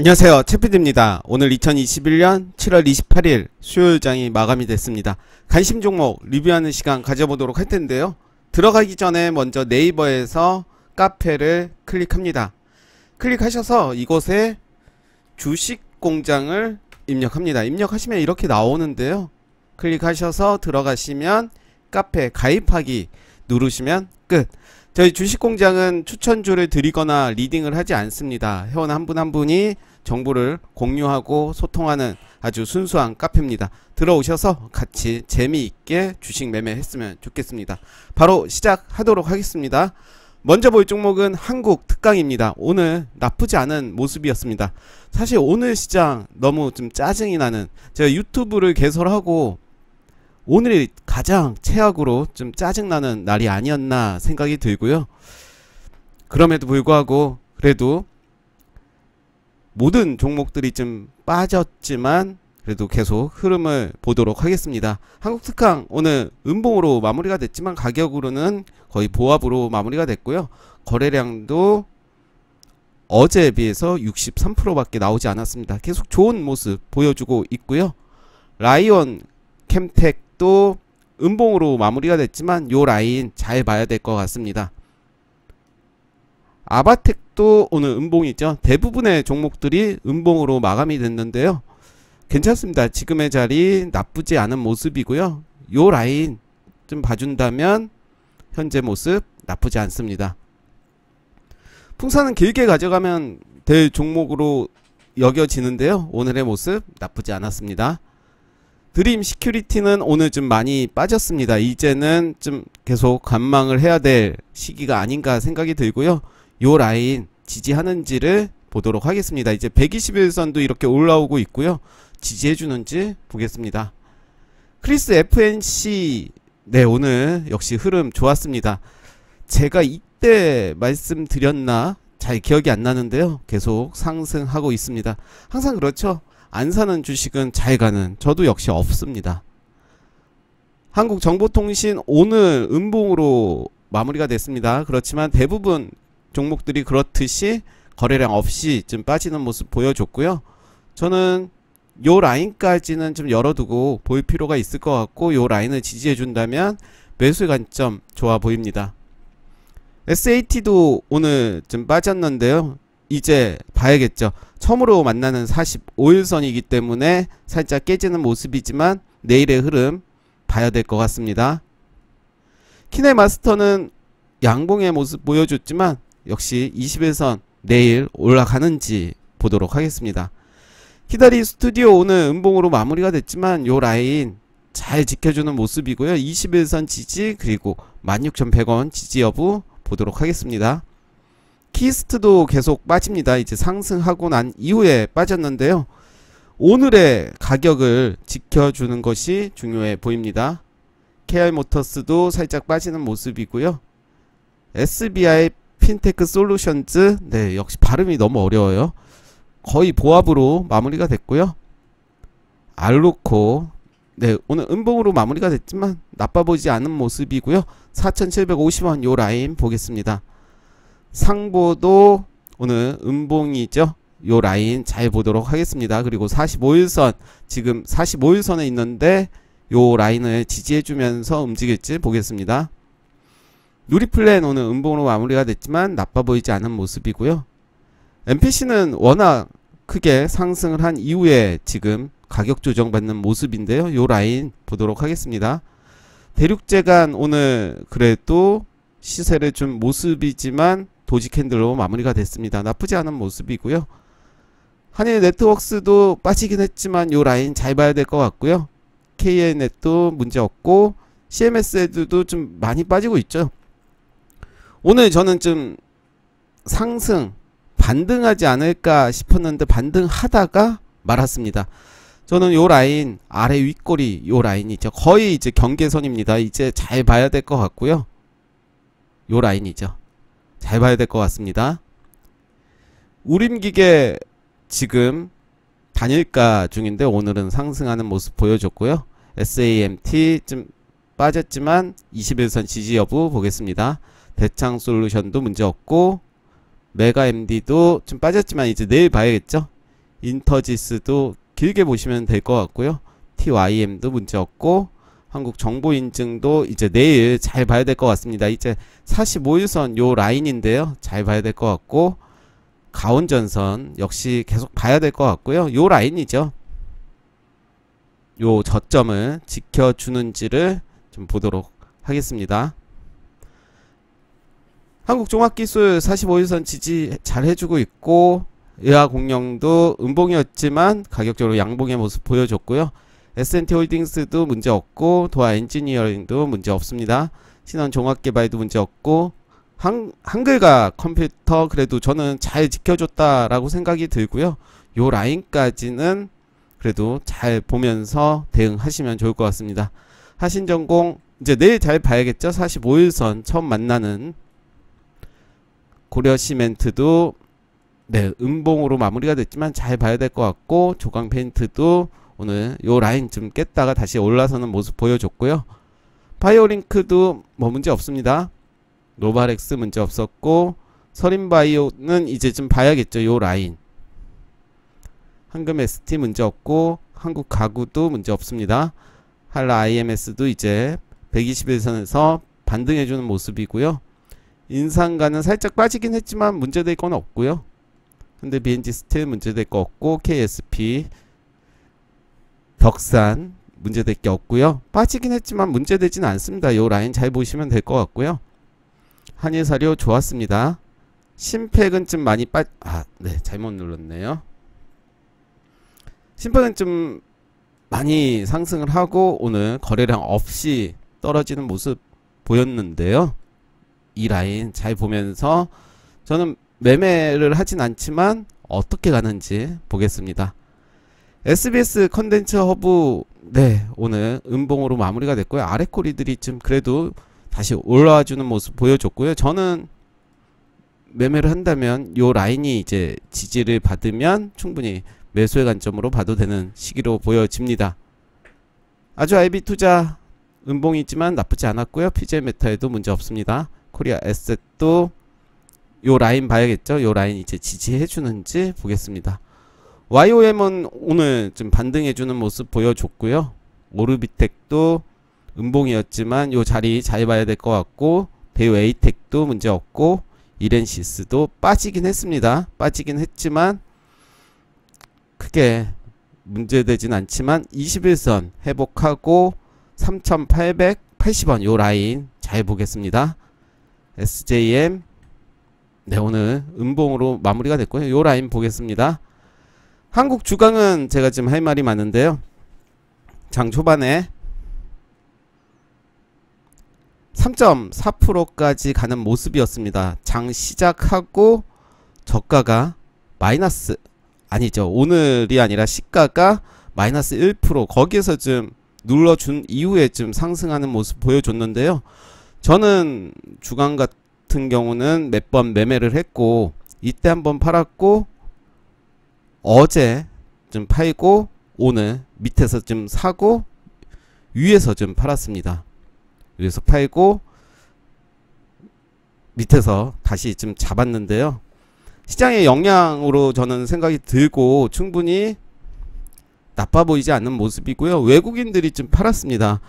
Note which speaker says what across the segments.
Speaker 1: 안녕하세요, 채피디입니다. 오늘 2021년 7월 28일 수요일장이 마감이 됐습니다. 관심 종목 리뷰하는 시간 가져보도록 할 텐데요. 들어가기 전에 먼저 네이버에서 카페를 클릭합니다. 클릭하셔서 이곳에 주식공장을 입력합니다. 입력하시면 이렇게 나오는데요. 클릭하셔서 들어가시면 카페 가입하기 누르시면 끝. 저희 주식공장은 추천주를 드리거나 리딩을 하지 않습니다. 회원 한 분 한 분이 정보를 공유하고 소통하는 아주 순수한 카페입니다. 들어오셔서 같이 재미있게 주식 매매했으면 좋겠습니다. 바로 시작하도록 하겠습니다. 먼저 볼 종목은 한국 특강입니다. 오늘 나쁘지 않은 모습이었습니다. 사실 오늘 시장 너무 좀 짜증이 나는, 제가 유튜브를 개설하고 오늘이 가장 최악으로 좀 짜증나는 날이 아니었나 생각이 들고요. 그럼에도 불구하고 그래도 모든 종목들이 좀 빠졌지만 그래도 계속 흐름을 보도록 하겠습니다. 한국특강 오늘 음봉으로 마무리가 됐지만 가격으로는 거의 보합으로 마무리가 됐고요. 거래량도 어제에 비해서 63%밖에 나오지 않았습니다. 계속 좋은 모습 보여주고 있고요. 라이온 캠텍도 음봉으로 마무리가 됐지만 요 라인 잘 봐야 될 것 같습니다. 아바텍도 오늘 음봉이죠. 대부분의 종목들이 음봉으로 마감이 됐는데요. 괜찮습니다. 지금의 자리 나쁘지 않은 모습이고요. 요 라인 좀 봐준다면 현재 모습 나쁘지 않습니다. 풍선은 길게 가져가면 될 종목으로 여겨지는데요. 오늘의 모습 나쁘지 않았습니다. 드림 시큐리티는 오늘 좀 많이 빠졌습니다. 이제는 좀 계속 관망을 해야 될 시기가 아닌가 생각이 들고요. 요 라인 지지하는지를 보도록 하겠습니다. 이제 121선도 이렇게 올라오고 있고요. 지지해주는지 보겠습니다. 크리스 FNC 네, 오늘 역시 흐름 좋았습니다. 제가 이때 말씀드렸나 잘 기억이 안 나는데요. 계속 상승하고 있습니다. 항상 그렇죠. 안 사는 주식은 잘 가는, 저도 역시 없습니다. 한국정보통신 오늘 음봉으로 마무리가 됐습니다. 그렇지만 대부분 종목들이 그렇듯이 거래량 없이 좀 빠지는 모습 보여줬고요. 저는 요 라인까지는 좀 열어두고 볼 필요가 있을 것 같고, 요 라인을 지지해준다면 매수의 관점 좋아 보입니다. SAT도 오늘 좀 빠졌는데요. 이제 봐야겠죠. 처음으로 만나는 45일선이기 때문에 살짝 깨지는 모습이지만 내일의 흐름 봐야 될 것 같습니다. 키네마스터는 양봉의 모습 보여줬지만 역시 21선 내일 올라가는지 보도록 하겠습니다. 키다리 스튜디오 오늘 음봉으로 마무리가 됐지만 요 라인 잘 지켜주는 모습이고요. 21선 지지 그리고 16,100원 지지 여부 보도록 하겠습니다. 키스트도 계속 빠집니다. 이제 상승하고 난 이후에 빠졌는데요. 오늘의 가격을 지켜주는 것이 중요해 보입니다. KR모터스도 살짝 빠지는 모습이고요. SBI 핀테크 솔루션즈 네, 역시 발음이 너무 어려워요. 거의 보합으로 마무리가 됐고요. 알루코 네, 오늘 음봉으로 마무리가 됐지만 나빠 보이지 않은 모습이고요. 4,750원 요 라인 보겠습니다. 상보도 오늘 음봉이죠. 요 라인 잘 보도록 하겠습니다. 그리고 45일선 지금 45일선에 있는데 요 라인을 지지해주면서 움직일지 보겠습니다. 누리플랜 오늘 음봉으로 마무리가 됐지만 나빠 보이지 않은 모습이고요. MPC는 워낙 크게 상승을 한 이후에 지금 가격 조정받는 모습인데요. 요 라인 보도록 하겠습니다. 대륙제간 오늘 그래도 시세를 준 모습이지만 도지 캔들로 마무리가 됐습니다. 나쁘지 않은 모습이고요. 한일 네트웍스도 빠지긴 했지만 요 라인 잘 봐야 될 것 같고요. KN넷도 문제 없고 CMS에도 좀 많이 빠지고 있죠. 오늘 저는 좀 상승 반등하지 않을까 싶었는데 반등하다가 말았습니다. 저는 요 라인 아래 윗꼬리 요 라인이죠. 거의 이제 경계선입니다. 이제 잘 봐야 될 것 같고요. 요 라인이죠. 잘 봐야 될 것 같습니다. 우림기계 지금 단일가 중인데 오늘은 상승하는 모습 보여줬고요. SAMT 좀 빠졌지만 21선 지지 여부 보겠습니다. 대창솔루션도 문제없고 메가MD도 좀 빠졌지만 이제 내일 봐야겠죠. 인터지스도 길게 보시면 될 것 같고요. TYM도 문제 없고, 한국정보인증도 이제 내일 잘 봐야 될 것 같습니다. 이제 45일선 요 라인인데요. 잘 봐야 될 것 같고, 가온전선 역시 계속 봐야 될 것 같고요. 요 라인이죠. 요 저점을 지켜주는지를 좀 보도록 하겠습니다. 한국종합기술 45일선 지지 잘 해주고 있고, 의하공룡도 음봉이었지만 가격적으로 양봉의 모습 보여줬고요. S&T홀딩스도 문제 없고, 도화 엔지니어링도 문제 없습니다. 신원종합개발도 문제 없고, 한글과 컴퓨터 그래도 저는 잘 지켜줬다라고 생각이 들고요. 요 라인까지는 그래도 잘 보면서 대응하시면 좋을 것 같습니다. 하신전공 이제 내일 잘 봐야겠죠. 45일선 처음 만나는 고려시멘트도 네, 음봉으로 마무리가 됐지만 잘 봐야 될 것 같고, 조광페인트도 오늘 요 라인 좀 깼다가 다시 올라서는 모습 보여줬고요. 바이오링크도 뭐 문제 없습니다. 노바렉스 문제 없었고, 서린바이오는 이제 좀 봐야겠죠. 요 라인. 한금 ST 문제 없고, 한국가구도 문제 없습니다. 한라 IMS도 이제 121선에서 반등해주는 모습이고요. 인상가는 살짝 빠지긴 했지만 문제될 건 없고요. 근데 BNG 스틸 문제될 거 없고, KSP 벽산 문제될 게 없고요. 빠지긴 했지만 문제되진 않습니다. 요 라인 잘 보시면 될 것 같고요. 한일사료 좋았습니다. 심팩은 좀 많이 네, 잘못 눌렀네요. 심팩은 좀 많이 상승을 하고 오늘 거래량 없이 떨어지는 모습 보였는데요. 이 라인 잘 보면서 저는 매매를 하진 않지만 어떻게 가는지 보겠습니다. SBS 컨텐츠 허브 네, 오늘 음봉으로 마무리가 됐고요. 아래 꼬리들이 좀 그래도 다시 올라와주는 모습 보여줬고요. 저는 매매를 한다면 요 라인이 이제 지지를 받으면 충분히 매수의 관점으로 봐도 되는 시기로 보여집니다. 아주 IB 투자 음봉이 있지만 나쁘지 않았고요. PJ 메타에도 문제 없습니다. 코리아 에셋도 요 라인 봐야겠죠. 요 라인 이제 지지해주는지 보겠습니다. YOM은 오늘 좀 반등해주는 모습 보여줬고요. 오르비텍도 음봉이었지만 요 자리 잘 봐야 될 것 같고, 대우 에이텍도 문제 없고, 이렌시스도 빠지긴 했습니다. 빠지긴 했지만 크게 문제되진 않지만 21선 회복하고 3880원 요 라인 잘 보겠습니다. SJM 네, 오늘 음봉으로 마무리가 됐고요. 요 라인 보겠습니다. 한국 주강은 제가 지금 할 말이 많은데요. 장 초반에 3.4%까지 가는 모습이었습니다. 장 시작하고 저가가 마이너스 아니죠. 오늘이 아니라 시가가 마이너스 1% 거기에서 좀 눌러준 이후에 좀 상승하는 모습 보여줬는데요. 저는 주강 같은 경우는 몇 번 매매를 했고, 이때 한번 팔았고, 어제 좀 팔고, 오늘 밑에서 좀 사고, 위에서 좀 팔았습니다. 위에서 팔고 밑에서 다시 좀 잡았는데요. 시장의 영향으로 저는 생각이 들고 충분히 나빠 보이지 않는 모습이고요. 외국인들이 좀 팔았습니다.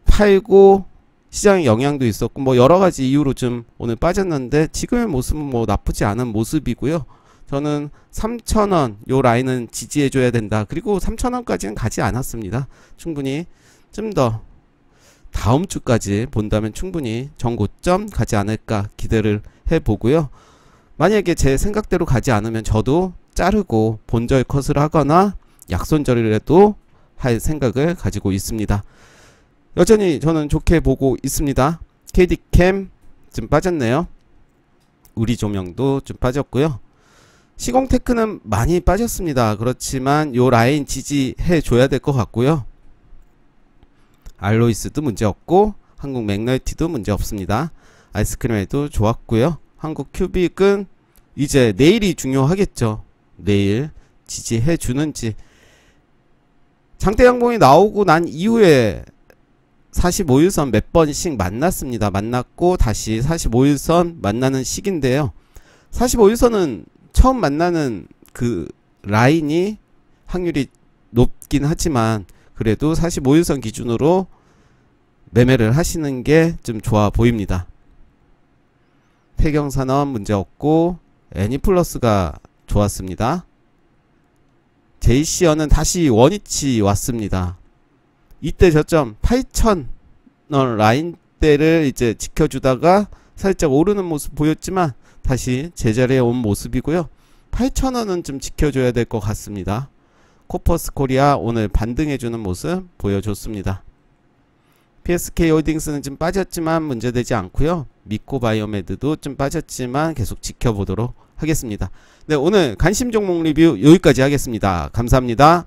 Speaker 1: 팔고 시장의 영향도 있었고 뭐 여러가지 이유로 좀 오늘 빠졌는데 지금의 모습은 뭐 나쁘지 않은 모습이고요. 저는 3,000원 요 라인은 지지해줘야 된다. 그리고 3,000원까지는 가지 않았습니다. 충분히 좀 더 다음 주까지 본다면 충분히 정고점 가지 않을까 기대를 해보고요. 만약에 제 생각대로 가지 않으면 저도 자르고 본절 컷을 하거나 약손절이라도 할 생각을 가지고 있습니다. 여전히 저는 좋게 보고 있습니다. KD캠 좀 빠졌네요. 우리조명도 좀 빠졌고요. 시공테크는 많이 빠졌습니다. 그렇지만 요 라인 지지해 줘야 될 것 같고요. 알로이스도 문제 없고 한국 맥널티도 문제 없습니다. 아이스크림에도 좋았고요. 한국 큐빅은 이제 내일이 중요하겠죠. 내일 지지해 주는지. 장대 양봉이 나오고 난 이후에 45일선 몇 번씩 만났습니다. 만났고 다시 45일선 만나는 시기인데요. 45일선은 처음 만나는 그 라인이 확률이 높긴 하지만 그래도 45일선 기준으로 매매를 하시는 게 좀 좋아 보입니다. 폐경산업 문제없고 애니플러스가 좋았습니다. JC어는 다시 원위치 왔습니다. 이때 저점 8,000원 라인대를 이제 지켜주다가 살짝 오르는 모습 보였지만 다시 제자리에 온 모습이고요. 8,000원은 좀 지켜줘야 될 것 같습니다. 코퍼스 코리아 오늘 반등해주는 모습 보여줬습니다. PSK 홀딩스는 좀 빠졌지만 문제되지 않고요. 미코 바이오메드도 좀 빠졌지만 계속 지켜보도록 하겠습니다. 네, 오늘 관심 종목 리뷰 여기까지 하겠습니다. 감사합니다.